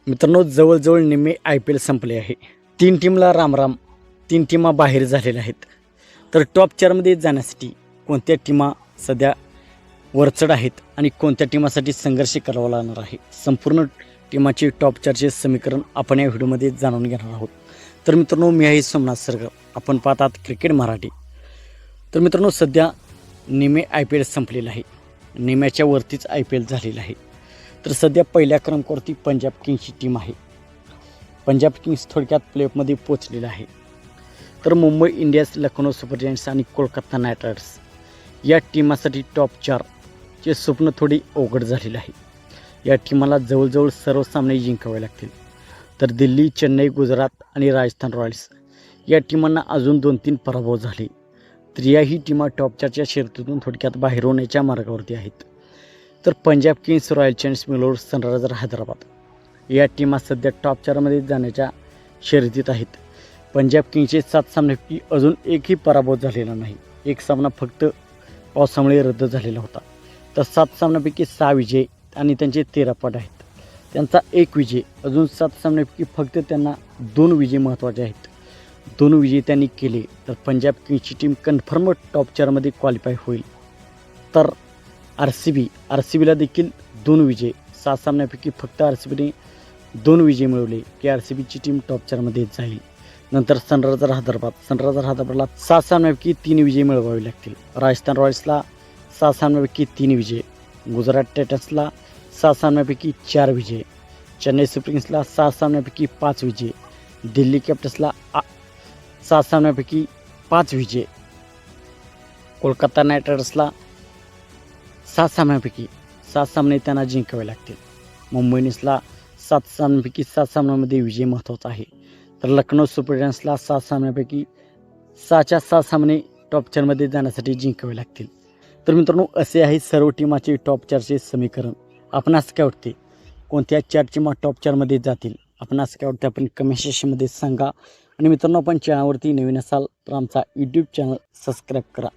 मित्रांनो, जवळजवळ निम्मे IPL संपले आहे. 3 टीमला रामराम, 3 टीमा बाहेर झालेल्या आहेत. तर टॉप 4मध्ये जाण्यासाठी कोणत्या टीमा सध्या वरचढ आहेत आणि कोणत्या टीमासाठी संघर्ष करावा लागणार आहे, संपूर्ण टीमाचे टॉप 4चे समीकरण आपण या व्हिडिओमध्ये जाणून घेणार आहोत. तर मित्रांनो, मी आहे सोमनाथ सरगर, आपण पाहतात क्रिकेट मराठी. तर मित्रांनो, सध्या निम्मे IPL संपलेलं आहे, निम्म्याच्या वरतीच IPL झालेलं आहे. तर सध्या पहिल्या क्रमांकावरती पंजाब किंग्सची टीम आहे. पंजाब किंग्स थोडक्यात प्लेऑफमध्ये पोचलेलं आहे. तर Mumbai Indians, Lucknow super giants आणि कोलकाता नाईट रायडर्स या टीमासाठी टॉप 4चे स्वप्न थोडी अवघड झालेलं आहे. या टीमाला जवळजवळ सर्व सामने जिंकावे लागतील. तर दिल्ली, चेन्नई, गुजरात आणि राजस्थान रॉयल्स या टीमांना अजून 2-3 पराभव झाले. तर याही टीमा टॉप 4च्या शर्यतीतून थोडक्यात बाहेर होण्याच्या मार्गावरती आहेत. तर Punjab Kings, Royal Challengers Bangalore, Sunriser Hyderabad या टीमा सध्या टॉप 4मध्ये जाण्याच्या शर्यतीत आहेत. पंजाब किंग्सचे 7 सामन्यांपैकी अजून एकही पराभव झालेला नाही. एक सामना फक्त पावसामुळे रद्द झालेला होता. तर 7 सामन्यांपैकी 6 विजय आणि त्यांचे 13 पट आहेत. त्यांचा 1 विजय, अजून 7 सामन्यांपैकी फक्त त्यांना 2 विजय महत्त्वाचे आहेत. 2 विजय त्यांनी केले तर पंजाब किंग्सची टीम कन्फर्म टॉप 4मध्ये क्वालिफाय होईल. तर आर सी बीला देखील 2 विजय, 7 सामन्यांपैकी फक्त RCBने 2 विजय मिळवले की RCBची टीम टॉप 4मध्ये जाईल. नंतर सनरायझर हैदराबादला 7 सामन्यांपैकी 3 विजय मिळवावे लागतील. राजस्थान रॉयल्सला 7 सामन्यांपैकी 3 विजय, गुजरात टायटन्सला 7 सामन्यांपैकी 4 विजय, चेन्नई सुपर किंग्सला 7 सामन्यांपैकी 5 विजय, दिल्ली कॅपिटल्सला 7 सामन्यांपैकी 5 विजय, कोलकाता नाईट रायडर्सला 7 सामन्यांपैकी 7 सामने त्यांना जिंकावे लागतील. मुंबई इंडियन्सला 7 सामन्यांपैकी 7 सामन्यांमध्ये विजय महत्त्वाचा आहे. तर लखनौ सुपर जायंट्सला 7 सामन्यांपैकी 6च्या 6 सामने टॉप 4मध्ये जाण्यासाठी जिंकावे लागतील. तर मित्रांनो, असे आहे सर्व टीमाचे टॉप 4चे समीकरण. आपणास काय वाटते, कोणत्या 4 टीमा टॉप 4मध्ये जातील? आपणास काय वाटते, आपण कमेंट सेक्शनमध्ये सांगा. आणि मित्रांनो, आपण चॅनलवरती नवीन असाल तर आमचा यूट्यूब चॅनल सबस्क्राईब करा.